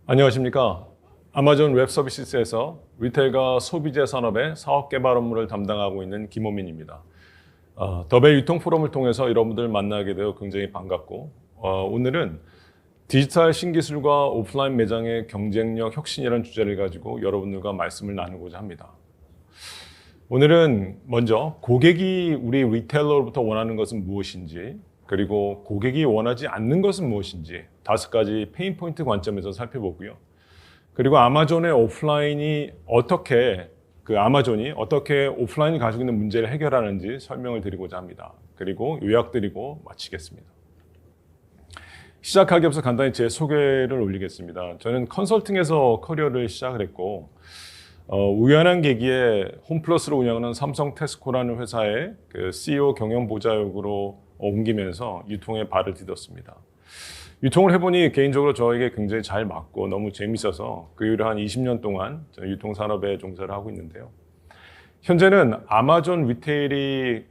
안녕하십니까. 아마존 웹 서비스에서 리테일과 소비재 산업의 사업 개발 업무를 담당하고 있는 김호민입니다. 더벨 유통 포럼을 통해서 여러분들 만나게 되어 굉장히 반갑고, 오늘은 디지털 신기술과 오프라인 매장의 경쟁력 혁신이라는 주제를 가지고 여러분들과 말씀을 나누고자 합니다. 오늘은 먼저 고객이 우리 리테일러로부터 원하는 것은 무엇인지, 그리고 고객이 원하지 않는 것은 무엇인지 5가지 페인 포인트 관점에서 살펴보고요. 그리고 아마존의 오프라인이 아마존이 어떻게 오프라인이 가지고 있는 문제를 해결하는지 설명을 드리고자 합니다. 그리고 요약드리고 마치겠습니다. 시작하기 앞서 간단히 제 소개를 올리겠습니다. 저는 컨설팅에서 커리어를 시작을 했고, 우연한 계기에 홈플러스를 운영하는 삼성 테스코라는 회사의 CEO 경영 보좌역으로 옮기면서 유통에 발을 디뎠습니다. 유통을 해보니 개인적으로 저에게 굉장히 잘 맞고 너무 재밌어서 그 이후로 한 20년 동안 유통산업에 종사를 하고 있는데요. 현재는 아마존 리테일이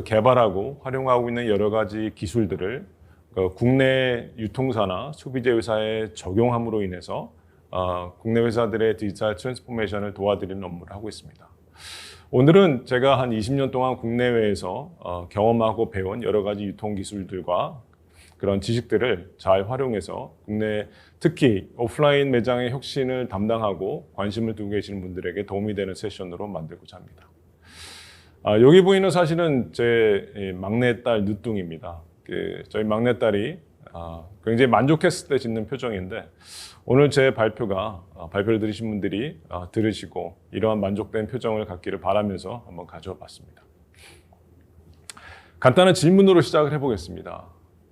개발하고 활용하고 있는 여러 가지 기술들을 국내 유통사나 소비재 회사에 적용함으로 인해서 국내 회사들의 디지털 트랜스포메이션을 도와드리는 업무를 하고 있습니다. 오늘은 제가 한 20년 동안 국내외에서 경험하고 배운 여러 가지 유통 기술들과 그런 지식들을 잘 활용해서 국내 특히 오프라인 매장의 혁신을 담당하고 관심을 두고 계시는 분들에게 도움이 되는 세션으로 만들고자 합니다. 여기 보이는 사실은 제 막내딸 늦둥입니다. 저희 막내딸이 굉장히 만족했을 때 짓는 표정인데, 오늘 제 발표를 들으신 분들이 들으시고 이러한 만족된 표정을 갖기를 바라면서 한번 가져와 봤습니다. 간단한 질문으로 시작을 해보겠습니다.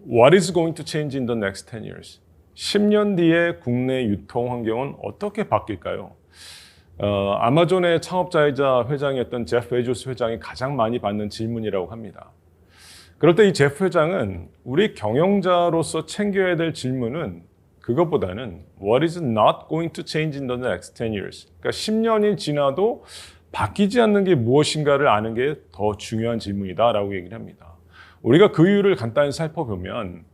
What is going to change in the next 10 years? 10년 뒤에 국내 유통 환경은 어떻게 바뀔까요? 아마존의 창업자이자 회장이었던 제프 베조스 회장이 가장 많이 받는 질문이라고 합니다. 그럴 때 이 제프 회장은 우리 경영자로서 챙겨야 될 질문은 그것보다는 What is not going to change in the next 10 years? 그러니까 10년이 지나도 바뀌지 않는 게 무엇인가를 아는 게 더 중요한 질문이다라고 얘기를 합니다. 우리가 그 이유를 간단히 살펴보면,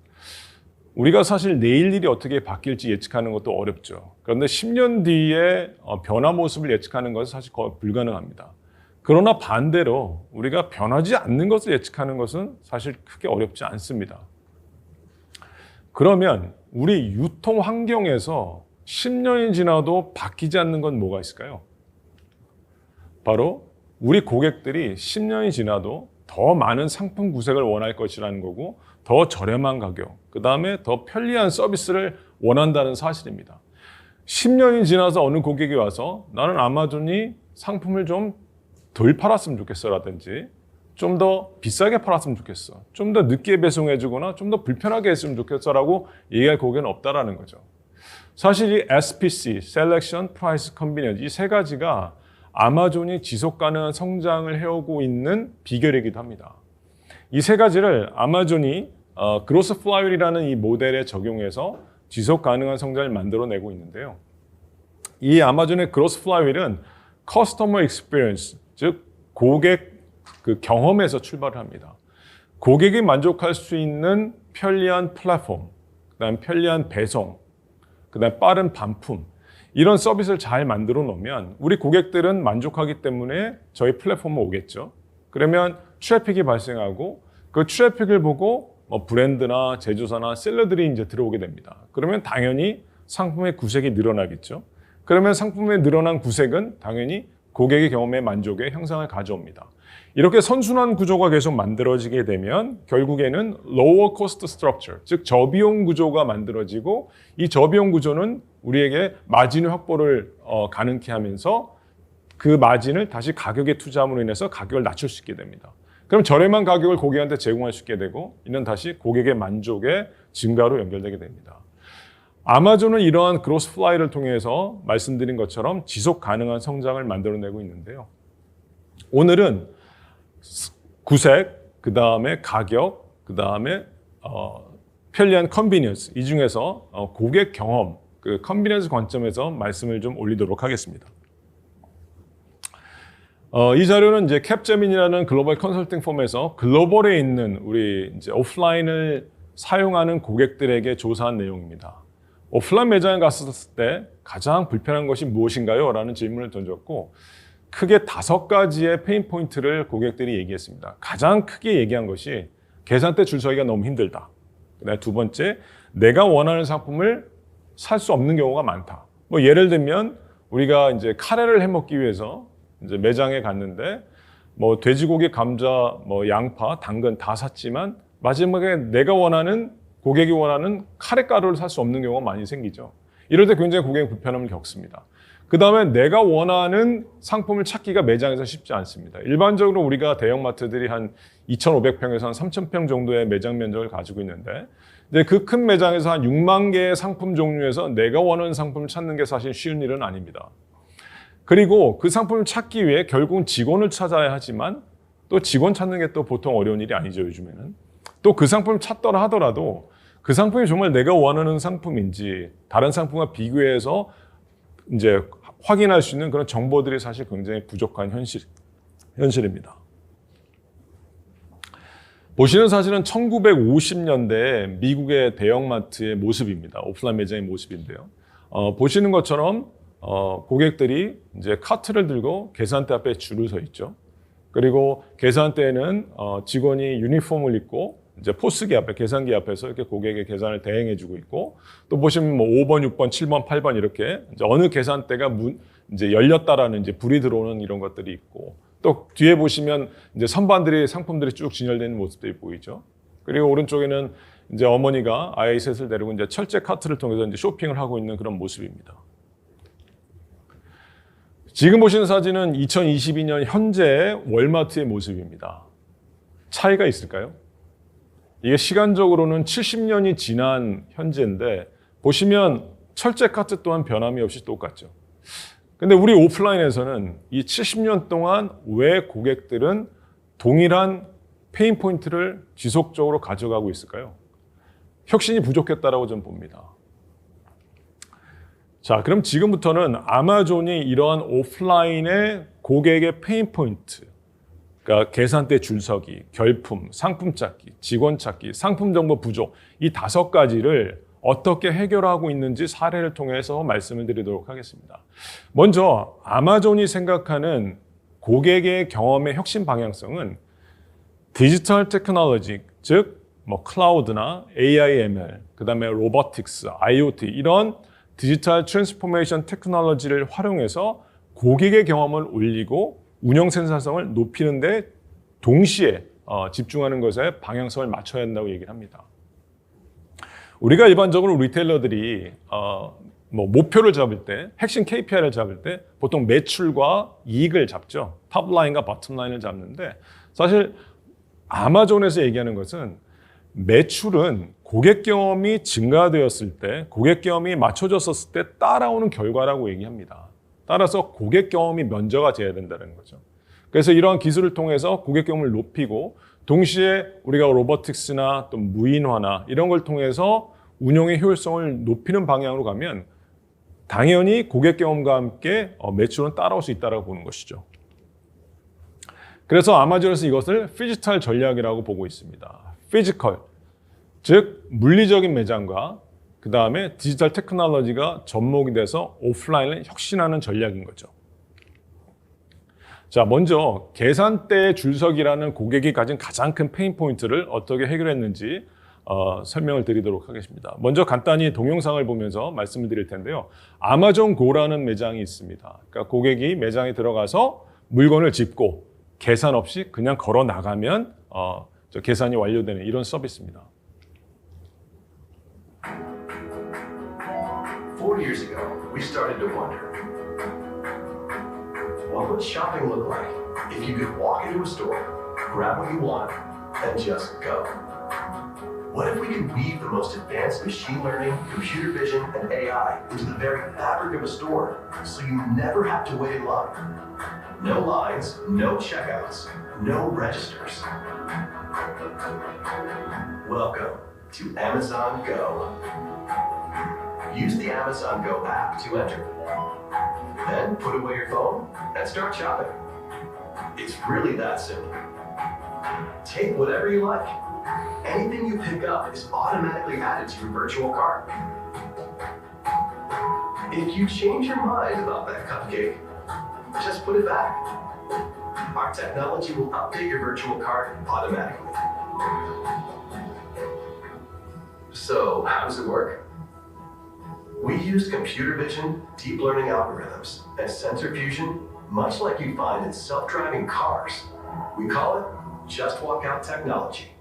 우리가 사실 내일 일이 어떻게 바뀔지 예측하는 것도 어렵죠. 그런데 10년 뒤에 변화 모습을 예측하는 것은 사실 거의 불가능합니다. 그러나 반대로 우리가 변하지 않는 것을 예측하는 것은 사실 크게 어렵지 않습니다. 그러면 우리 유통 환경에서 10년이 지나도 바뀌지 않는 건 뭐가 있을까요? 바로 우리 고객들이 10년이 지나도 더 많은 상품 구색을 원할 것이라는 거고, 더 저렴한 가격, 그 다음에 더 편리한 서비스를 원한다는 사실입니다. 10년이 지나서 어느 고객이 와서 나는 아마존이 상품을 좀 덜 팔았으면 좋겠어 라든지 좀 더 비싸게 팔았으면 좋겠어, 좀 더 늦게 배송해 주거나 좀 더 불편하게 했으면 좋겠어 라고 얘기할 고객은 없다라는 거죠. 사실 이 SPC, Selection, Price, Convenience, 이 세 가지가 아마존이 지속 가능한 성장을 해오고 있는 비결이기도 합니다. 이 세 가지를 아마존이 그로스 플라이휠이라는 이 모델에 적용해서 지속 가능한 성장을 만들어내고 있는데요. 이 아마존의 그로스 플라이휠은 커스터머 익스피리언스, 즉 고객 경험에서 출발을 합니다. 고객이 만족할 수 있는 편리한 플랫폼, 그다음 편리한 배송, 그다음 빠른 반품, 이런 서비스를 잘 만들어 놓으면 우리 고객들은 만족하기 때문에 저희 플랫폼에 오겠죠. 그러면 트래픽이 발생하고 그 트래픽을 보고 브랜드나 제조사나 셀러들이 이제 들어오게 됩니다. 그러면 당연히 상품의 구색이 늘어나겠죠. 그러면 상품의 늘어난 구색은 당연히 고객의 경험의 만족에 향상을 가져옵니다. 이렇게 선순환 구조가 계속 만들어지게 되면 결국에는 lower cost structure, 즉 저비용 구조가 만들어지고, 이 저비용 구조는 우리에게 마진의 확보를 가능케 하면서 그 마진을 다시 가격에 투자함으로 인해서 가격을 낮출 수 있게 됩니다. 그럼 저렴한 가격을 고객한테 제공할 수 있게 되고, 이는 다시 고객의 만족의 증가로 연결되게 됩니다. 아마존은 이러한 그로스 플라이를 통해서 말씀드린 것처럼 지속 가능한 성장을 만들어내고 있는데요. 오늘은 구색, 그 다음에 가격, 그 다음에 편리한 컨비니언스, 이 중에서 고객 경험, 그 컨비니언스 관점에서 말씀을 좀 올리도록 하겠습니다. 이 자료는 이제 캡제민이라는 글로벌 컨설팅 펌에서 글로벌에 있는 우리 이제 오프라인을 사용하는 고객들에게 조사한 내용입니다. 오프라인 매장에 갔을 때 가장 불편한 것이 무엇인가요? 라는 질문을 던졌고 크게 5가지의 페인 포인트를 고객들이 얘기했습니다. 가장 크게 얘기한 것이 계산대 줄 서기가 너무 힘들다. 그다음에 두 번째, 내가 원하는 상품을 살 수 없는 경우가 많다. 뭐 예를 들면 우리가 이제 카레를 해 먹기 위해서 이제 매장에 갔는데 뭐 돼지고기, 감자, 뭐 양파, 당근 다 샀지만 마지막에 내가 원하는 고객이 원하는 카레 가루를 살 수 없는 경우가 많이 생기죠. 이럴 때 굉장히 고객이 불편함을 겪습니다. 그 다음에 내가 원하는 상품을 찾기가 매장에서 쉽지 않습니다. 일반적으로 우리가 대형마트들이 한 2,500평에서 한 3,000평 정도의 매장 면적을 가지고 있는데 이제 그 큰 매장에서 한 6만 개의 상품 종류에서 내가 원하는 상품을 찾는 게 사실 쉬운 일은 아닙니다. 그리고 그 상품을 찾기 위해 결국은 직원을 찾아야 하지만 또 직원 찾는 게 또 보통 어려운 일이 아니죠, 요즘에는. 또 그 상품을 찾더라 하더라도 그 상품이 정말 내가 원하는 상품인지 다른 상품과 비교해서 이제 확인할 수 있는 그런 정보들이 사실 굉장히 부족한 현실입니다. 보시는 사실은 1950년대 미국의 대형마트의 모습입니다. 오프라인 매장의 모습인데요. 보시는 것처럼 고객들이 이제 카트를 들고 계산대 앞에 줄을 서 있죠. 그리고 계산대에는 직원이 유니폼을 입고 이제 포스기 앞에, 계산기 앞에서 이렇게 고객의 계산을 대행해주고 있고, 또 보시면 뭐 5번, 6번, 7번, 8번 이렇게 이제 어느 계산대가 이제 열렸다라는 이제 불이 들어오는 이런 것들이 있고, 또 뒤에 보시면 이제 선반들이 상품들이 쭉 진열되는 모습들이 보이죠. 그리고 오른쪽에는 이제 어머니가 아이 셋을 데리고 이제 철제 카트를 통해서 이제 쇼핑을 하고 있는 그런 모습입니다. 지금 보시는 사진은 2022년 현재 월마트의 모습입니다. 차이가 있을까요? 이게 시간적으로는 70년이 지난 현재인데 보시면 철제 카트 또한 변함이 없이 똑같죠. 근데 우리 오프라인에서는 이 70년 동안 왜 고객들은 동일한 페인 포인트를 지속적으로 가져가고 있을까요? 혁신이 부족했다라고 저는 봅니다. 자, 그럼 지금부터는 아마존이 이러한 오프라인의 고객의 페인 포인트, 그러니까 계산대 줄서기, 결품, 상품 찾기, 직원 찾기, 상품 정보 부족, 이 5가지를 어떻게 해결하고 있는지 사례를 통해서 말씀을 드리도록 하겠습니다. 먼저 아마존이 생각하는 고객의 경험의 혁신 방향성은 디지털 테크놀로지, 즉 뭐 클라우드나 AI, ML, 그다음에 로보틱스, IoT 이런 디지털 트랜스포메이션 테크놀로지를 활용해서 고객의 경험을 올리고 운영 생산성을 높이는 데 동시에 집중하는 것에 방향성을 맞춰야 한다고 얘기를 합니다. 우리가 일반적으로 리테일러들이 뭐 목표를 잡을 때, 핵심 KPI를 잡을 때 보통 매출과 이익을 잡죠. 탑라인과 버텀라인을 잡는데 사실 아마존에서 얘기하는 것은 매출은 고객 경험이 증가되었을 때, 고객 경험이 맞춰졌을 때 따라오는 결과라고 얘기합니다. 따라서 고객 경험이 먼저가 돼야 된다는 거죠. 그래서 이러한 기술을 통해서 고객 경험을 높이고 동시에 우리가 로보틱스나 또 무인화나 이런 걸 통해서 운영의 효율성을 높이는 방향으로 가면 당연히 고객 경험과 함께 매출은 따라올 수 있다고 보는 것이죠. 그래서 아마존에서 이것을 피지컬 전략이라고 보고 있습니다. 피지컬, 즉 물리적인 매장과 그 다음에 디지털 테크놀로지가 접목이 돼서 오프라인을 혁신하는 전략인 거죠. 자, 먼저 계산대 줄서기라는 고객이 가진 가장 큰 페인 포인트를 어떻게 해결했는지 설명을 드리도록 하겠습니다. 먼저 간단히 동영상을 보면서 말씀을 드릴 텐데요. 아마존 고라는 매장이 있습니다. 그러니까 고객이 매장에 들어가서 물건을 짚고 계산 없이 그냥 걸어 나가면 계산이 완료되는 이런 서비스입니다. 4 years ago, we started to wonder, what would shopping look like if you could walk into a store, grab what you want, and just go? What if we could weave the most advanced machine learning, computer vision, and AI into the very fabric of a store, so you never have to wait in line? No lines, no checkouts, no registers. Welcome to Amazon Go. Use the Amazon Go app to enter. Then put away your phone and start shopping. It's really that simple. Take whatever you like. Anything you pick up is automatically added to your virtual cart. If you change your mind about that cupcake, just put it back. Our technology will update your virtual cart automatically. So, how does it work? We use computer vision, deep learning algorithms, and sensor fusion, much like you find in self-driving cars. We call it Just Walk Out technology.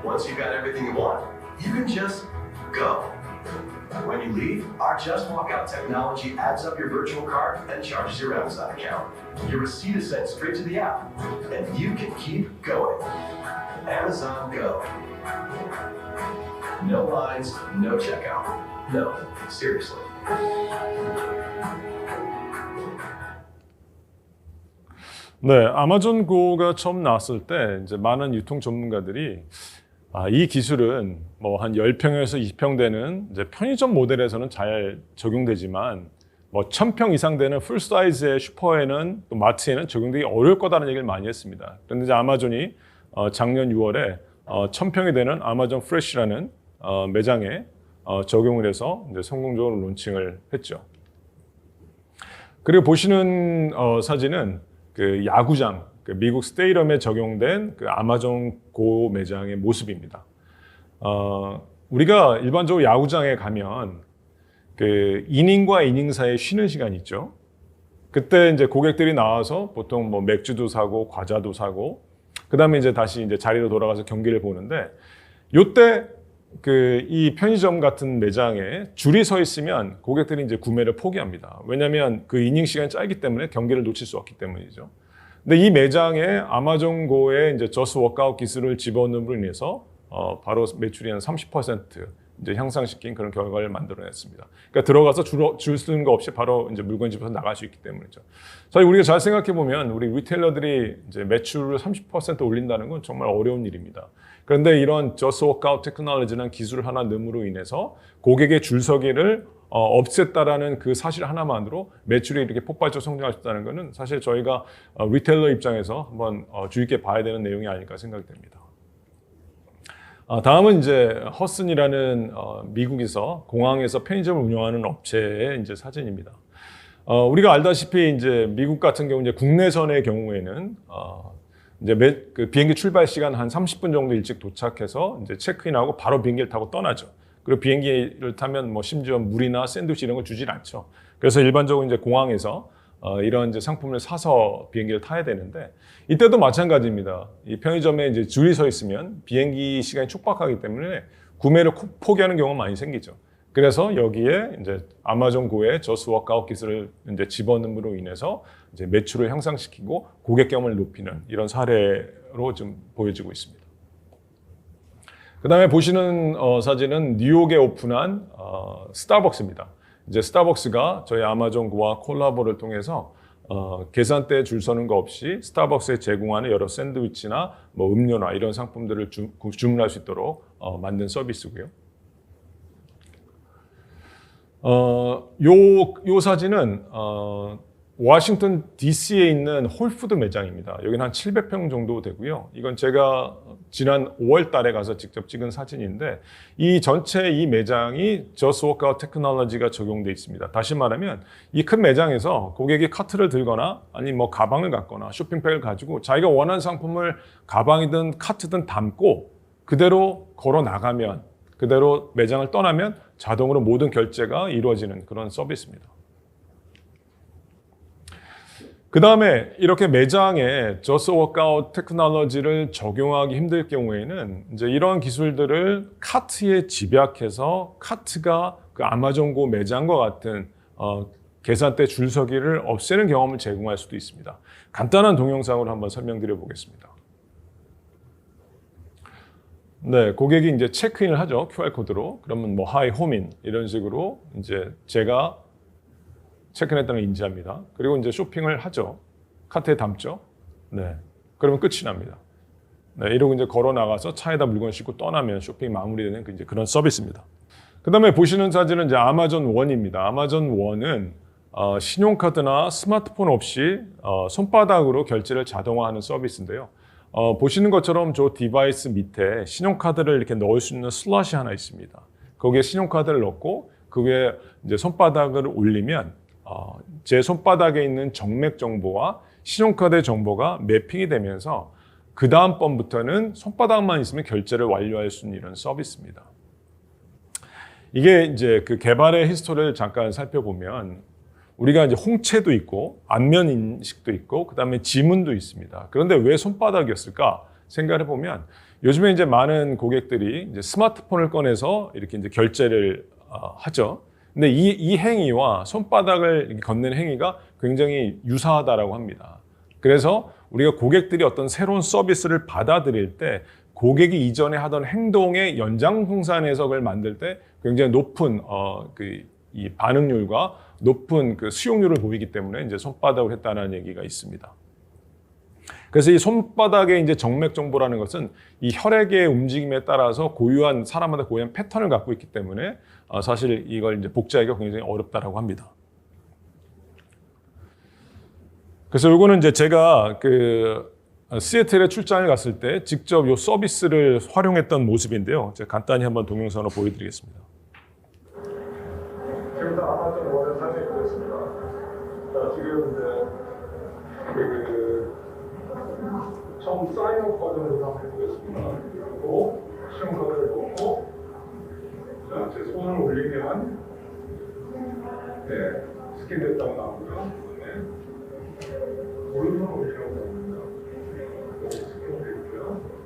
Once you've got everything you want, you can just go. When you leave, our Just Walk Out technology adds up your virtual cart and charges your Amazon account. Your receipt is sent straight to the app, and you can keep going. Amazon Go. No lines, no checkout. No, seriously. 네, 아마존 고가 처음 나왔을 때 이제 많은 유통 전문가들이 이 기술은 뭐 한 10평에서 20평 되는 이제 편의점 모델에서는 잘 적용되지만 뭐 1000평 이상 되는 풀 사이즈의 슈퍼에는 또 마트에는 적용되기 어려울 거다라는 얘기를 많이 했습니다. 그런데 이제 아마존이 작년 6월에 1000평이 되는 아마존 프레쉬라는 매장에 적용을 해서 이제 성공적으로 론칭을 했죠. 그리고 보시는 사진은 그 야구장, 그 미국 스테디엄에 적용된 그 아마존 고 매장의 모습입니다. 우리가 일반적으로 야구장에 가면 그 이닝과 이닝 사이에 쉬는 시간이 있죠. 그때 이제 고객들이 나와서 보통 뭐 맥주도 사고 과자도 사고 그다음에 이제 다시 이제 자리로 돌아가서 경기를 보는데 요때 그 이 편의점 같은 매장에 줄이 서 있으면 고객들이 이제 구매를 포기합니다. 왜냐하면 그 이닝 시간이 짧기 때문에 경기를 놓칠 수 없기 때문이죠. 근데 이 매장에 아마존 고의 이제 저스트 워크아웃 기술을 집어넣음으로 인해서 바로 매출이 한 30% 이제 향상시킨 그런 결과를 만들어냈습니다. 그러니까 들어가서 줄 쓰는 거 없이 바로 이제 물건 집어서 나갈 수 있기 때문이죠. 사실 우리가 잘 생각해 보면 우리 리테일러들이 이제 매출을 30% 올린다는 건 정말 어려운 일입니다. 그런데 이런 저스트 워크아웃 테크놀로지라는 기술을 하나 넣음으로 인해서 고객의 줄서기를 없앴다라는 그 사실 하나만으로 매출이 이렇게 폭발적으로 성장할 수 있다는 것은 사실 저희가 리테일러 입장에서 한번 주의 깊게 봐야 되는 내용이 아닐까 생각이 됩니다. 다음은 이제 허슨이라는 미국에서 공항에서 편의점을 운영하는 업체의 이제 사진입니다. 우리가 알다시피 이제 미국 같은 경우 이제 국내선의 경우에는 이제 그 비행기 출발 시간 한 30분 정도 일찍 도착해서 이제 체크인하고 바로 비행기를 타고 떠나죠. 그리고 비행기를 타면 뭐 심지어 물이나 샌드위치 이런 거 주질 않죠. 그래서 일반적으로 이제 공항에서 이런 이제 상품을 사서 비행기를 타야 되는데 이때도 마찬가지입니다. 이 편의점에 이제 줄이 서 있으면 비행기 시간이 촉박하기 때문에 구매를 포기하는 경우가 많이 생기죠. 그래서 여기에 이제 아마존 고의 저스트 워크아웃 기술을 이제 집어넣음으로 인해서 이제 매출을 향상시키고 고객 경험을 높이는 이런 사례로 좀 보여지고 있습니다. 그다음에 보시는 사진은 뉴욕에 오픈한 스타벅스입니다. 이제 스타벅스가 저희 아마존 고와 콜라보를 통해서 계산대에 줄 서는 거 없이 스타벅스에 제공하는 여러 샌드위치나 뭐 음료나 이런 상품들을 주문할 수 있도록 만든 서비스고요. 요 사진은 워싱턴 DC에 있는 홀푸드 매장입니다. 여기는 한 700평 정도 되고요. 이건 제가 지난 5월 달에 가서 직접 찍은 사진인데 이 전체 이 매장이 저스트 워크아웃 테크놀로지가 적용되어 있습니다. 다시 말하면 이 큰 매장에서 고객이 카트를 들거나 아니면 뭐 가방을 갖거나 쇼핑백을 가지고 자기가 원하는 상품을 가방이든 카트든 담고 그대로 걸어 나가면 그대로 매장을 떠나면 자동으로 모든 결제가 이루어지는 그런 서비스입니다. 그 다음에 이렇게 매장에 저스트 워크아웃 테크놀로지를 적용하기 힘들 경우에는 이제 이런 기술들을 카트에 집약해서 카트가 그 아마존고 매장과 같은 계산대 줄서기를 없애는 경험을 제공할 수도 있습니다. 간단한 동영상으로 한번 설명드려 보겠습니다. 네, 고객이 이제 체크인을 하죠. QR코드로. 그러면 뭐 하이 홈인 이런 식으로 이제 제가 체크인했다는 걸 인지합니다. 그리고 이제 쇼핑을 하죠. 카트에 담죠. 네. 그러면 끝이 납니다. 네, 이러고 이제 걸어 나가서 차에다 물건 싣고 떠나면 쇼핑이 마무리되는 이제 그런 서비스입니다. 그 다음에 보시는 사진은 이제 아마존 원입니다. 아마존 원은 신용카드나 스마트폰 없이 손바닥으로 결제를 자동화하는 서비스인데요. 보시는 것처럼 저 디바이스 밑에 신용카드를 이렇게 넣을 수 있는 슬롯이 하나 있습니다. 거기에 신용카드를 넣고 그 위에 이제 손바닥을 올리면 제 손바닥에 있는 정맥 정보와 신용카드 정보가 매핑이 되면서 그 다음 번부터는 손바닥만 있으면 결제를 완료할 수 있는 이런 서비스입니다. 이게 이제 그 개발의 히스토리를 잠깐 살펴보면 우리가 이제 홍채도 있고 안면 인식도 있고 그다음에 지문도 있습니다. 그런데 왜 손바닥이었을까 생각해 보면 요즘에 이제 많은 고객들이 이제 스마트폰을 꺼내서 이렇게 이제 결제를 하죠. 근데 이 행위와 손바닥을 이렇게 건네는 행위가 굉장히 유사하다라고 합니다. 그래서 우리가 고객들이 어떤 새로운 서비스를 받아들일 때 고객이 이전에 하던 행동의 연장풍산 해석을 만들 때 굉장히 높은 이 반응률과 높은 그 수용률을 보이기 때문에 이제 손바닥을 했다는 얘기가 있습니다. 그래서 이 손바닥의 이제 정맥 정보라는 것은 이 혈액의 움직임에 따라서 사람마다 고유한 패턴을 갖고 있기 때문에 사실 이걸 이제 복제하기가 굉장히 어렵다라고 합니다. 그래서 이거는 이제 제가 그 시애틀에 출장을 갔을 때 직접 이 서비스를 활용했던 모습인데요. 제가 간단히 한번 동영상으로 보여드리겠습니다. 지금 다 아마존 월에 사진이 되겠습니다. 자, 지금 이제 처음 사인업 과정을 한번 해보겠습니다. 그리고 신용카드를 넣고 자, 제 손을 올리면 스캔됐다고 나오고요. 오른손을 올리려고 합니다. 스캔되고요.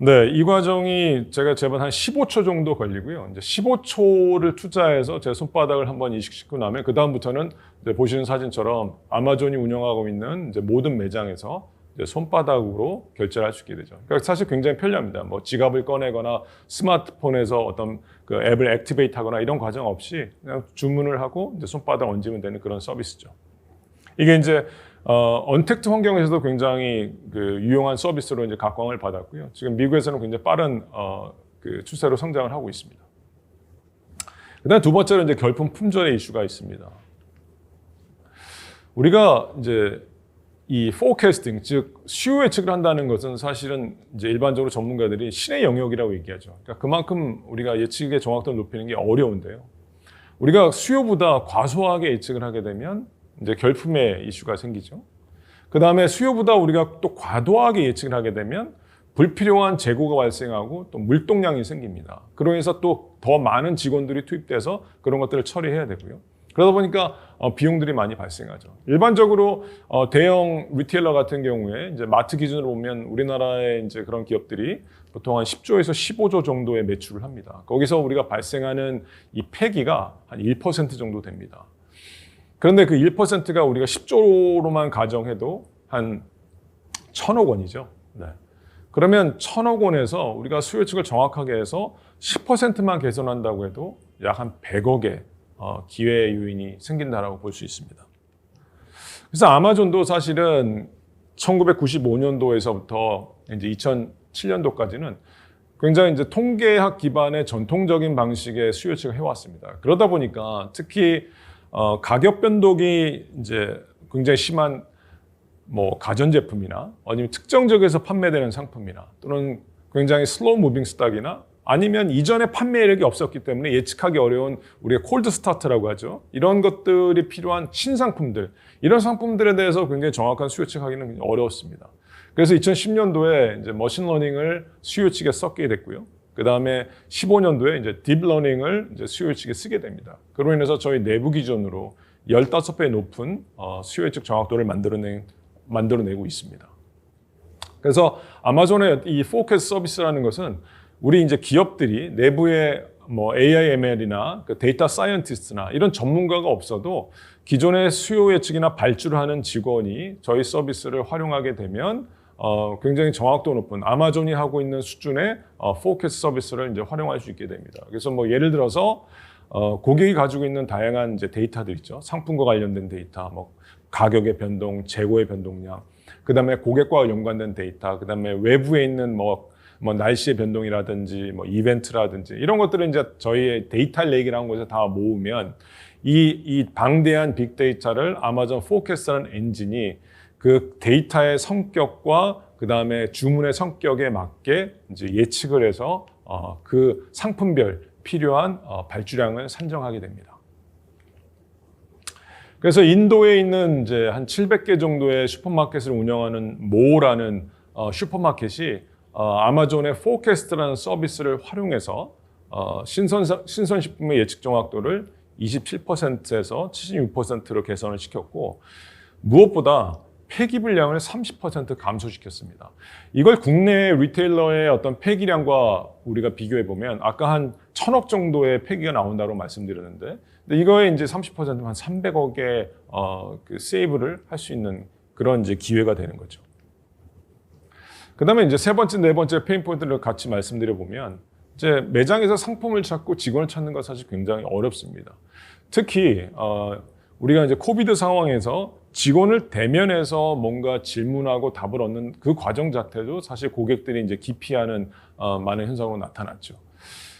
네, 이 과정이 제가 제발 한 15초 정도 걸리고요. 이제 15초를 투자해서 제 손바닥을 한번 인식시키고 나면 그 다음부터는 보시는 사진처럼 아마존이 운영하고 있는 이제 모든 매장에서 이제 손바닥으로 결제를 할 수 있게 되죠. 그러니까 사실 굉장히 편리합니다. 뭐 지갑을 꺼내거나 스마트폰에서 어떤 그 앱을 액티베이트하거나 이런 과정 없이 그냥 주문을 하고 이제 손바닥 얹으면 되는 그런 서비스죠. 이게 이제 언택트 환경에서도 굉장히 그 유용한 서비스로 이제 각광을 받았고요. 지금 미국에서는 굉장히 빠른 그 추세로 성장을 하고 있습니다. 그다음 두 번째로 이제 결품 품절의 이슈가 있습니다. 우리가 이제 이 포캐스팅, 즉 수요 예측을 한다는 것은 사실은 이제 일반적으로 전문가들이 신의 영역이라고 얘기하죠. 그러니까 그만큼 우리가 예측의 정확도를 높이는 게 어려운데요. 우리가 수요보다 과소하게 예측을 하게 되면 이제 결품의 이슈가 생기죠. 그 다음에 수요보다 우리가 또 과도하게 예측을 하게 되면 불필요한 재고가 발생하고 또 물동량이 생깁니다. 그로 인해서 또 더 많은 직원들이 투입돼서 그런 것들을 처리해야 되고요. 그러다 보니까 비용들이 많이 발생하죠. 일반적으로 대형 리테일러 같은 경우에 이제 마트 기준으로 보면 우리나라의 이제 그런 기업들이 보통 한 10조에서 15조 정도의 매출을 합니다. 거기서 우리가 발생하는 이 폐기가 한 1% 정도 됩니다. 그런데 그 1%가 우리가 10조로만 가정해도 한 1,000억 원이죠. 네. 그러면 1,000억 원에서 우리가 수요 예측을 정확하게 해서 10%만 개선한다고 해도 약 한 100억의 기회 요인이 생긴다라고 볼 수 있습니다. 그래서 아마존도 사실은 1995년도에서부터 이제 2007년도까지는 굉장히 이제 통계학 기반의 전통적인 방식의 수요 예측을 해왔습니다. 그러다 보니까 특히 가격 변동이 이제 굉장히 심한 뭐 가전제품이나 아니면 특정 지역에서 판매되는 상품이나 또는 굉장히 슬로우 무빙 스탁이나 아니면 이전에 판매력이 없었기 때문에 예측하기 어려운 우리가 콜드 스타트라고 하죠. 이런 것들이 필요한 신상품들, 이런 상품들에 대해서 굉장히 정확한 수요 예측하기는 어려웠습니다. 그래서 2010년도에 이제 머신러닝을 수요 예측에 썼게 됐고요. 그 다음에 15년도에 이제 딥러닝을 이제 수요 예측에 쓰게 됩니다. 그로 인해서 저희 내부 기준으로 15배 높은 수요 예측 정확도를 만들어내고 있습니다. 그래서 아마존의 이 포캐스트 서비스라는 것은 우리 이제 기업들이 내부에 뭐 AI, ML이나 그 데이터 사이언티스트나 이런 전문가가 없어도 기존의 수요 예측이나 발주를 하는 직원이 저희 서비스를 활용하게 되면 굉장히 정확도 높은 아마존이 하고 있는 수준의 포캐스트 서비스를 이제 활용할 수 있게 됩니다. 그래서 뭐 예를 들어서 고객이 가지고 있는 다양한 이제 데이터들 있죠. 상품과 관련된 데이터, 뭐 가격의 변동, 재고의 변동량, 그 다음에 고객과 연관된 데이터, 그 다음에 외부에 있는 뭐 날씨의 변동이라든지 뭐 이벤트라든지 이런 것들을 이제 저희의 데이터 레이크라는 곳에 다 모으면 이 방대한 빅데이터를 아마존 포캐스트라는 엔진이 그 데이터의 성격과 그 다음에 주문의 성격에 맞게 이제 예측을 해서 그 상품별 필요한 발주량을 산정하게 됩니다. 그래서 인도에 있는 이제 한 700개 정도의 슈퍼마켓을 운영하는 모라는 슈퍼마켓이 아마존의 포캐스트라는 서비스를 활용해서 신선식품의 예측 정확도를 27%에서 76%로 개선을 시켰고, 무엇보다 폐기 분량을 30% 감소시켰습니다. 이걸 국내 리테일러의 어떤 폐기량과 우리가 비교해 보면 아까 한 1000억 정도의 폐기가 나온다고 말씀드렸는데, 근데 이거에 이제 30%면 한 300억의 그 세이브를 할 수 있는 그런 이제 기회가 되는 거죠. 그다음에 이제 세 번째, 네 번째 페인 포인트를 같이 말씀드려 보면, 이제 매장에서 상품을 찾고 직원을 찾는 건 사실 굉장히 어렵습니다. 특히 우리가 이제 코비드 상황에서 직원을 대면해서 뭔가 질문하고 답을 얻는 그 과정 자체도 사실 고객들이 이제 기피하는 많은 현상으로 나타났죠.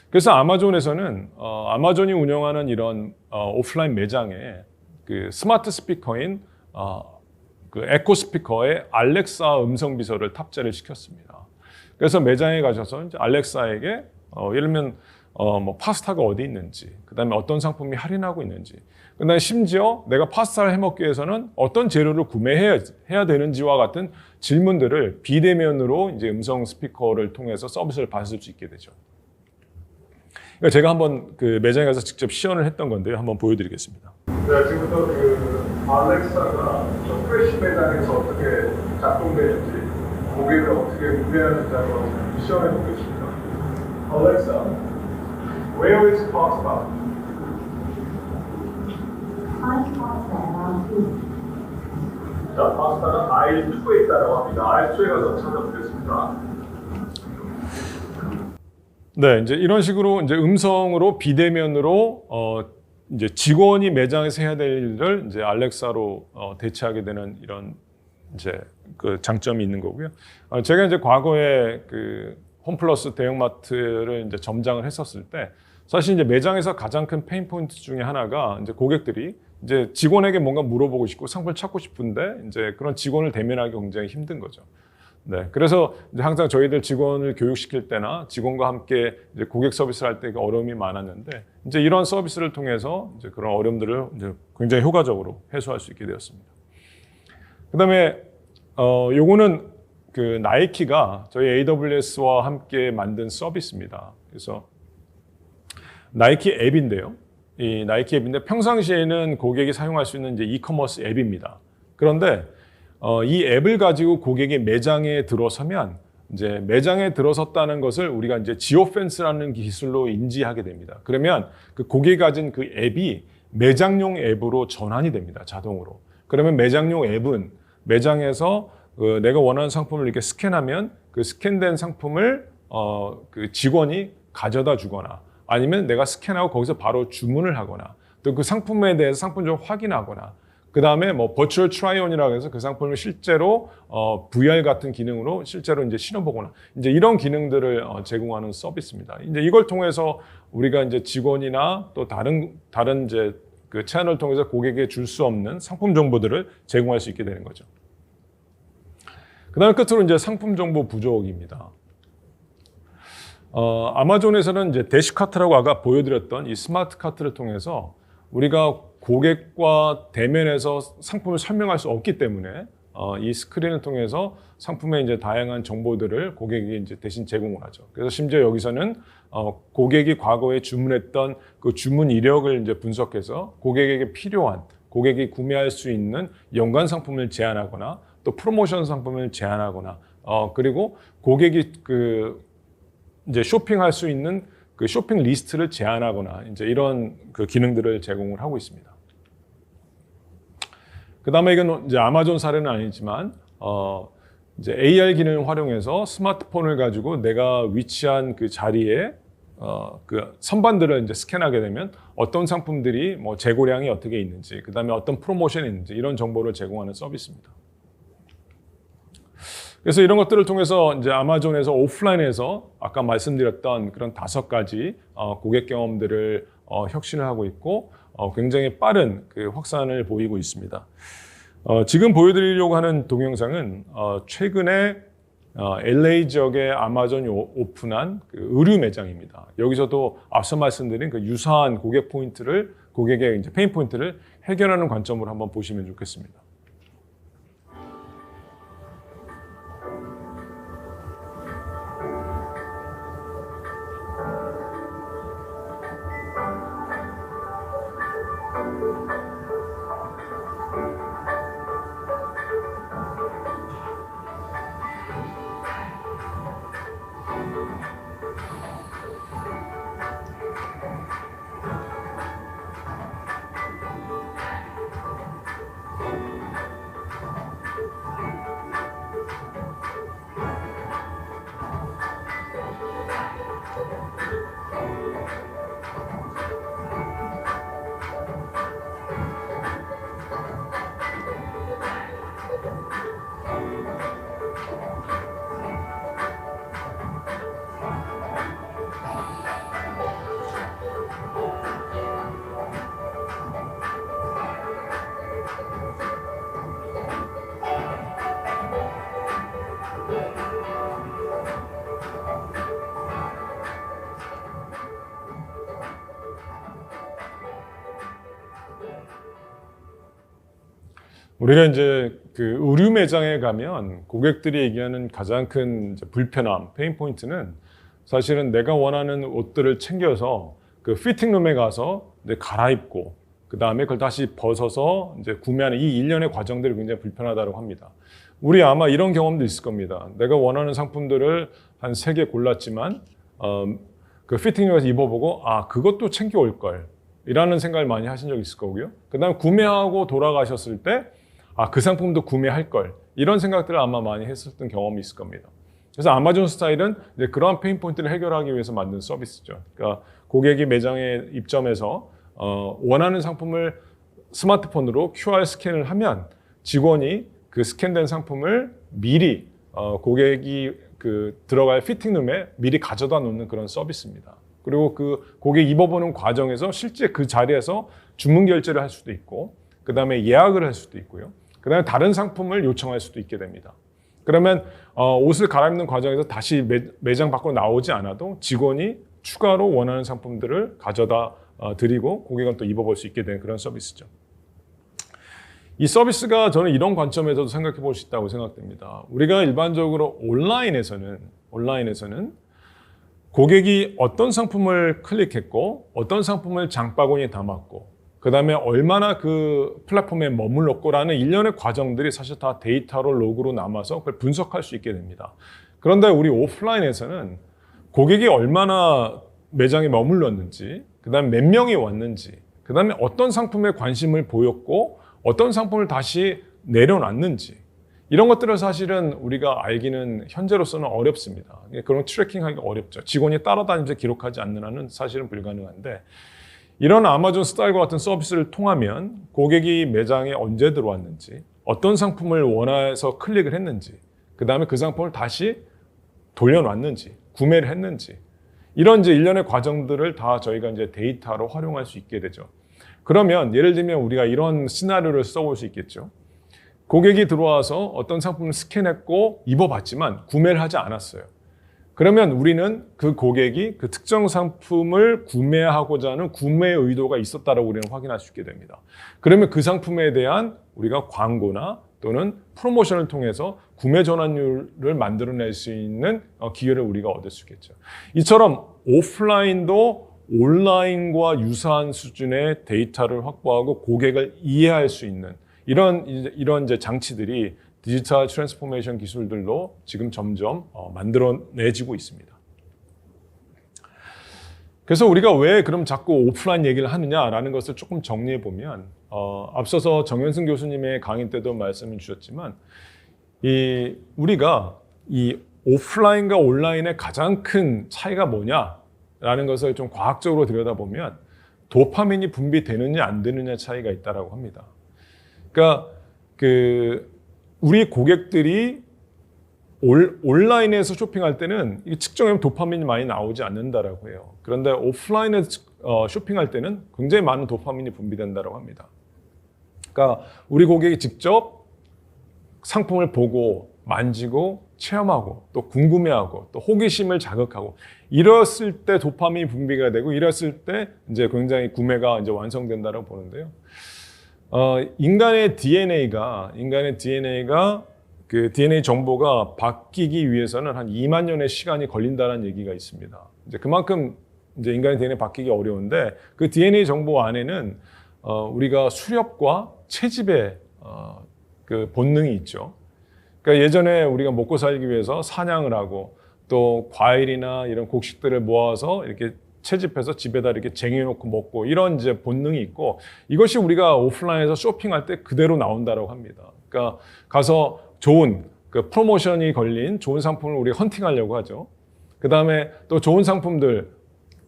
그래서 아마존에서는 아마존이 운영하는 이런 오프라인 매장에 그 스마트 스피커인 그 에코 스피커에 알렉사 음성 비서를 탑재를 시켰습니다. 그래서 매장에 가셔서 이제 알렉사에게 예를 들면 뭐 파스타가 어디 있는지, 그다음에 어떤 상품이 할인하고 있는지, 그다음에 심지어 내가 파스타를 해 먹기 위해서는 어떤 재료를 구매해야 되는지와 같은 질문들을 비대면으로 이제 음성 스피커를 통해서 서비스를 받을 수 있게 되죠. 그러니까 제가 한번 그 매장에 가서 직접 시연을 했던 건데요. 한번 보여드리겠습니다. 네, 지금부터 그 알렉사가 저 프레시 매장에서 어떻게 작동되는지, 고객을 어떻게 구매하는지 한번 시연해 보겠습니다. Alexa, where is pasta? 자, 파스타가 아일 2에 있다고 합니다. 아일 2에 가서 찾아보겠습니다. 네, 이제 이런 식으로 이제 음성으로 비대면으로 이제 직원이 매장에서 해야 될 일을 이제 알렉사로 대체하게 되는 이런 이제 그 장점이 있는 거고요. 제가 이제 과거에 그 홈플러스 대형마트를 이제 점장을 했었을 때, 사실 이제 매장에서 가장 큰 페인 포인트 중에 하나가 이제 고객들이 이제 직원에게 뭔가 물어보고 싶고 상품을 찾고 싶은데 이제 그런 직원을 대면하기 굉장히 힘든 거죠. 네, 그래서 이제 항상 저희들 직원을 교육시킬 때나 직원과 함께 이제 고객 서비스를 할 때 어려움이 많았는데, 이제 이런 서비스를 통해서 이제 그런 어려움들을 이제 굉장히 효과적으로 해소할 수 있게 되었습니다. 그다음에 요거는 그 나이키가 저희 AWS와 함께 만든 서비스입니다. 그래서 나이키 앱인데요. 이 나이키 앱인데 평상시에는 고객이 사용할 수 있는 이제 이커머스 앱입니다. 그런데 이 앱을 가지고 고객이 매장에 들어서면 이제 매장에 들어섰다는 것을 우리가 이제 지오펜스라는 기술로 인지하게 됩니다. 그러면 그 고객이 가진 그 앱이 매장용 앱으로 전환이 됩니다. 자동으로. 그러면 매장용 앱은 매장에서 내가 원하는 상품을 이렇게 스캔하면 그 스캔된 상품을 그 직원이 가져다 주거나, 아니면 내가 스캔하고 거기서 바로 주문을 하거나, 또 그 상품에 대해서 상품적으로 확인하거나, 그 다음에 뭐 버추얼 트라이온이라고 해서 그 상품을 실제로 VR 같은 기능으로 실제로 이제 신어보거나, 이제 이런 기능들을 제공하는 서비스입니다. 이제 이걸 통해서 우리가 이제 직원이나 또 다른 이제 그 채널을 통해서 고객에게 줄 수 없는 상품 정보들을 제공할 수 있게 되는 거죠. 그 다음에 끝으로 이제 상품 정보 부족입니다. 아마존에서는 이제 대시카트라고 아까 보여드렸던 이 스마트 카트를 통해서 우리가 고객과 대면해서 상품을 설명할 수 없기 때문에 이 스크린을 통해서 상품의 이제 다양한 정보들을 고객이 이제 대신 제공을 하죠. 그래서 심지어 여기서는 고객이 과거에 주문했던 그 주문 이력을 이제 분석해서 고객에게 필요한, 고객이 구매할 수 있는 연관 상품을 제안하거나 또 프로모션 상품을 제안하거나 그리고 고객이 그 이제 쇼핑할 수 있는 그 쇼핑 리스트를 제안하거나 이제 이런 그 기능들을 제공을 하고 있습니다. 그 다음에 이건 이제 아마존 사례는 아니지만 이제 AR 기능을 활용해서 스마트폰을 가지고 내가 위치한 그 자리에 그 선반들을 이제 스캔하게 되면 어떤 상품들이 뭐 재고량이 어떻게 있는지, 그 다음에 어떤 프로모션이 있는지 이런 정보를 제공하는 서비스입니다. 그래서 이런 것들을 통해서 이제 아마존에서 오프라인에서 아까 말씀드렸던 그런 5가지 고객 경험들을 혁신을 하고 있고 굉장히 빠른 그 확산을 보이고 있습니다. 지금 보여드리려고 하는 동영상은 최근에 LA 지역에 아마존이 오픈한 그 의류 매장입니다. 여기서도 앞서 말씀드린 그 유사한 고객의 이제 페인 포인트를 해결하는 관점으로 한번 보시면 좋겠습니다. 우리가 이제 그 의류 매장에 가면 고객들이 얘기하는 가장 큰 이제 불편함, 페인 포인트는 사실은 내가 원하는 옷들을 챙겨서 그 피팅룸에 가서 이제 갈아입고 그 다음에 그걸 다시 벗어서 이제 구매하는 이 일련의 과정들이 굉장히 불편하다고 합니다. 우리 아마 이런 경험도 있을 겁니다. 내가 원하는 상품들을 한 3개 골랐지만 그 피팅룸에서 입어보고 그것도 챙겨올 걸 이라는 생각을 많이 하신 적 있을 거고요. 그 다음에 구매하고 돌아가셨을 때 그 상품도 구매할 걸 이런 생각들을 아마 많이 했었던 경험이 있을 겁니다. 그래서 아마존 스타일은 이제 그러한 페인 포인트를 해결하기 위해서 만든 서비스죠. 그러니까 고객이 매장에 입점해서 원하는 상품을 스마트폰으로 QR 스캔을 하면 직원이 그 스캔된 상품을 미리 고객이 그 들어갈 피팅룸에 미리 가져다 놓는 그런 서비스입니다. 그리고 그 고객 입어보는 과정에서 실제 그 자리에서 주문 결제를 할 수도 있고 그 다음에 예약을 할 수도 있고요. 그 다음에 다른 상품을 요청할 수도 있게 됩니다. 그러면 옷을 갈아입는 과정에서 다시 매장 밖으로 나오지 않아도 직원이 추가로 원하는 상품들을 가져다 드리고 고객은 또 입어볼 수 있게 되는 그런 서비스죠. 이 서비스가 저는 이런 관점에서도 생각해 볼 수 있다고 생각됩니다. 우리가 일반적으로 온라인에서는 고객이 어떤 상품을 클릭했고 어떤 상품을 장바구니에 담았고 그 다음에 얼마나 그 플랫폼에 머물렀고라는 일련의 과정들이 사실 다 데이터로 로그로 남아서 그걸 분석할 수 있게 됩니다. 그런데 우리 오프라인에서는 고객이 얼마나 매장에 머물렀는지 그 다음에 몇 명이 왔는지 그 다음에 어떤 상품에 관심을 보였고 어떤 상품을 다시 내려놨는지 이런 것들을 사실은 우리가 알기는 현재로서는 어렵습니다. 그런 트래킹하기가 어렵죠. 직원이 따라다니면서 기록하지 않는 한은 사실은 불가능한데 이런 아마존 스타일과 같은 서비스를 통하면 고객이 매장에 언제 들어왔는지 어떤 상품을 원해서 클릭을 했는지 그 다음에 그 상품을 다시 돌려놨는지 구매를 했는지 이런 이제 일련의 과정들을 다 저희가 이제 데이터로 활용할 수 있게 되죠. 그러면 예를 들면 우리가 이런 시나리오를 써볼 수 있겠죠. 고객이 들어와서 어떤 상품을 스캔했고 입어봤지만 구매를 하지 않았어요. 그러면 우리는 그 고객이 그 특정 상품을 구매하고자 하는 구매 의도가 있었다라고 우리는 확인할 수 있게 됩니다. 그러면 그 상품에 대한 우리가 광고나 또는 프로모션을 통해서 구매 전환율을 만들어낼 수 있는 기회를 우리가 얻을 수 있겠죠. 이처럼 오프라인도 온라인과 유사한 수준의 데이터를 확보하고 고객을 이해할 수 있는 이런 이제 장치들이 디지털 트랜스포메이션 기술들로 지금 점점 만들어내지고 있습니다. 그래서 우리가 왜 그럼 자꾸 오프라인 얘기를 하느냐라는 것을 조금 정리해 보면 앞서서 정현승 교수님의 강의 때도 말씀을 주셨지만 우리가 이 오프라인과 온라인의 가장 큰 차이가 뭐냐라는 것을 좀 과학적으로 들여다보면 도파민이 분비되느냐 안 되느냐 차이가 있다라고 합니다. 그러니까 우리 고객들이 온라인에서 쇼핑할 때는 측정하면 도파민이 많이 나오지 않는다라고 해요. 그런데 오프라인에서 쇼핑할 때는 굉장히 많은 도파민이 분비된다고 합니다. 그러니까 우리 고객이 직접 상품을 보고 만지고 체험하고 또 궁금해하고 또 호기심을 자극하고 이랬을 때 도파민이 분비가 되고 이랬을 때 이제 굉장히 구매가 이제 완성된다고 보는데요. 인간의 DNA가 그 DNA 정보가 바뀌기 위해서는 한 2만 년의 시간이 걸린다는 얘기가 있습니다. 이제 그만큼 이제 인간의 DNA 바뀌기 어려운데 그 DNA 정보 안에는 우리가 수렵과 채집의 그 본능이 있죠. 그러니까 예전에 우리가 먹고 살기 위해서 사냥을 하고 또 과일이나 이런 곡식들을 모아서 이렇게 채집해서 집에다 이렇게 쟁여놓고 먹고 이런 이제 본능이 있고 이것이 우리가 오프라인에서 쇼핑할 때 그대로 나온다라고 합니다. 그러니까 가서 좋은 그 프로모션이 걸린 좋은 상품을 우리가 헌팅하려고 하죠. 그 다음에 또 좋은 상품들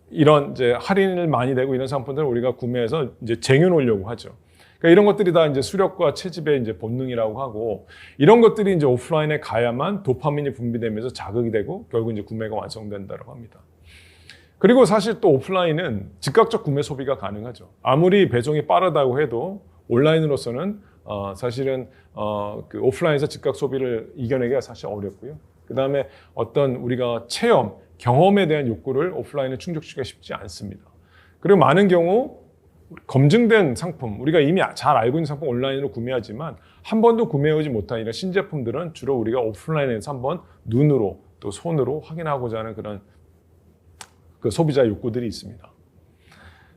이런 이제 할인을 많이 되고 이런 상품들을 우리가 구매해서 이제 쟁여놓으려고 하죠. 그러니까 이런 것들이 다 이제 수렵과 채집의 이제 본능이라고 하고 이런 것들이 이제 오프라인에 가야만 도파민이 분비되면서 자극이 되고 결국 이제 구매가 완성된다고 합니다. 그리고 사실 또 오프라인은 즉각적 구매 소비가 가능하죠. 아무리 배송이 빠르다고 해도 온라인으로서는 사실은 그 오프라인에서 즉각 소비를 이겨내기가 사실 어렵고요. 그 다음에 어떤 우리가 체험, 경험에 대한 욕구를 오프라인에 충족시키기가 쉽지 않습니다. 그리고 많은 경우 검증된 상품, 우리가 이미 잘 알고 있는 상품 온라인으로 구매하지만 한 번도 구매해오지 못한 이런 신제품들은 주로 우리가 오프라인에서 한번 눈으로 또 손으로 확인하고자 하는 그런 그 소비자 욕구들이 있습니다.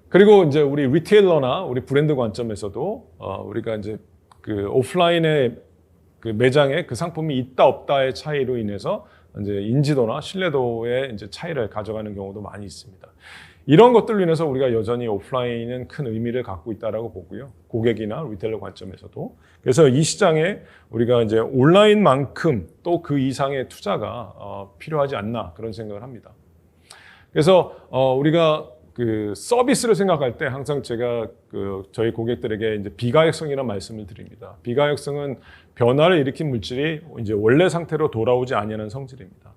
그리고 이제 우리 리테일러나 우리 브랜드 관점에서도 우리가 이제 그 오프라인의 그 매장에 그 상품이 있다 없다의 차이로 인해서 이제 인지도나 신뢰도의 이제 차이를 가져가는 경우도 많이 있습니다. 이런 것들로 인해서 우리가 여전히 오프라인은 큰 의미를 갖고 있다라고 보고요. 고객이나 리테일러 관점에서도. 그래서 이 시장에 우리가 이제 온라인만큼 또 그 이상의 투자가 필요하지 않나 그런 생각을 합니다. 그래서 우리가 그 서비스를 생각할 때 항상 제가 그 저희 고객들에게 이제 비가역성이라는 말씀을 드립니다. 비가역성은 변화를 일으킨 물질이 이제 원래 상태로 돌아오지 아니하는 성질입니다.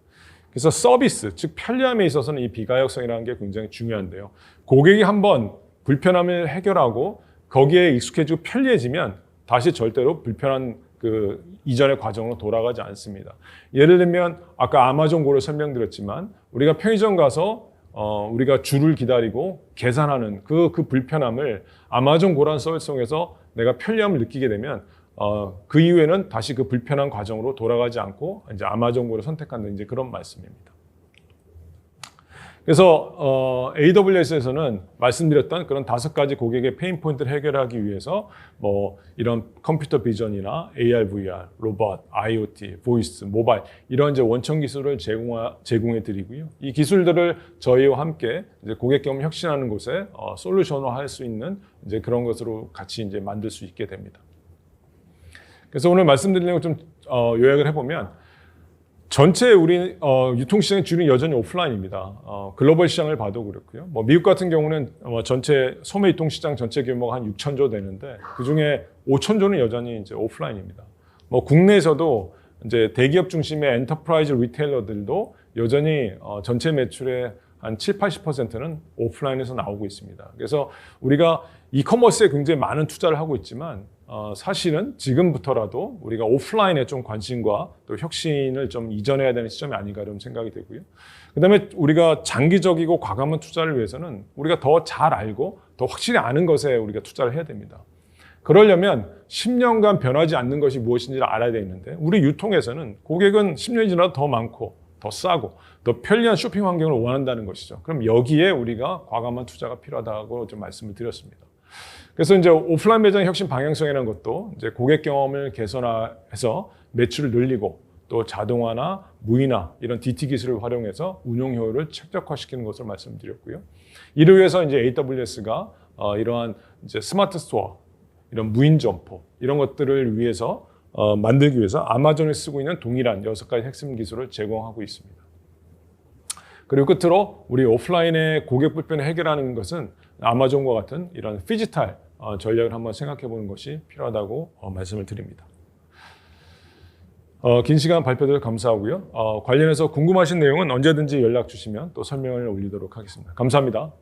그래서 서비스, 즉 편리함에 있어서는 이 비가역성이라는 게 굉장히 중요한데요. 고객이 한번 불편함을 해결하고 거기에 익숙해지고 편리해지면 다시 절대로 불편한 그 이전의 과정으로 돌아가지 않습니다. 예를 들면 아까 아마존고를 설명드렸지만 우리가 편의점 가서 우리가 줄을 기다리고 계산하는 그 불편함을 아마존고라는 서비스 통해서 내가 편리함을 느끼게 되면 그 이후에는 다시 그 불편한 과정으로 돌아가지 않고 이제 아마존고를 선택한다는 이제 그런 말씀입니다. 그래서 AWS에서는 말씀드렸던 그런 5가지 고객의 페인 포인트를 해결하기 위해서 뭐 이런 컴퓨터 비전이나 AR, VR, 로봇, IoT, 보이스, 모바일 이런 이제 원천 기술을 제공해 드리고요. 이 기술들을 저희와 함께 이제 고객 경험 혁신하는 곳에 솔루션화할 수 있는 이제 그런 것으로 같이 이제 만들 수 있게 됩니다. 그래서 오늘 말씀드린 내용 좀 요약을 해보면 전체 우리 유통시장의 주는 여전히 오프라인입니다. 글로벌 시장을 봐도 그렇고요. 뭐 미국 같은 경우는 전체 소매 유통시장 전체 규모가 한 6,000조 되는데 그 중에 5,000조는 여전히 이제 오프라인입니다. 뭐 국내에서도 이제 대기업 중심의 엔터프라이즈 리테일러들도 여전히 전체 매출의 한 70-80%는 오프라인에서 나오고 있습니다. 그래서 우리가 이커머스에 굉장히 많은 투자를 하고 있지만 사실은 지금부터라도 우리가 오프라인에 좀 관심과 또 혁신을 좀 이전해야 되는 시점이 아닌가 이런 생각이 되고요. 그다음에 우리가 장기적이고 과감한 투자를 위해서는 우리가 더 잘 알고 더 확실히 아는 것에 우리가 투자를 해야 됩니다. 그러려면 10년간 변하지 않는 것이 무엇인지를 알아야 되는데 우리 유통에서는 고객은 10년이 지나도 더 많고 더 싸고 더 편리한 쇼핑 환경을 원한다는 것이죠. 그럼 여기에 우리가 과감한 투자가 필요하다고 좀 말씀을 드렸습니다. 그래서 이제 오프라인 매장 혁신 방향성이라는 것도 이제 고객 경험을 개선해서 매출을 늘리고 또 자동화나 무인화 이런 DT 기술을 활용해서 운용 효율을 최적화시키는 것을 말씀드렸고요. 이를 위해서 이제 AWS가 이러한 이제 스마트 스토어, 이런 무인 점포 이런 것들을 위해서 만들기 위해서 아마존에 쓰고 있는 동일한 6가지 핵심 기술을 제공하고 있습니다. 그리고 끝으로 우리 오프라인의 고객 불편을 해결하는 것은 아마존과 같은 이런 피지털 전략을 한번 생각해 보는 것이 필요하다고 말씀을 드립니다. 긴 시간 발표들 감사하고요. 관련해서 궁금하신 내용은 언제든지 연락 주시면 또 설명을 올리도록 하겠습니다. 감사합니다.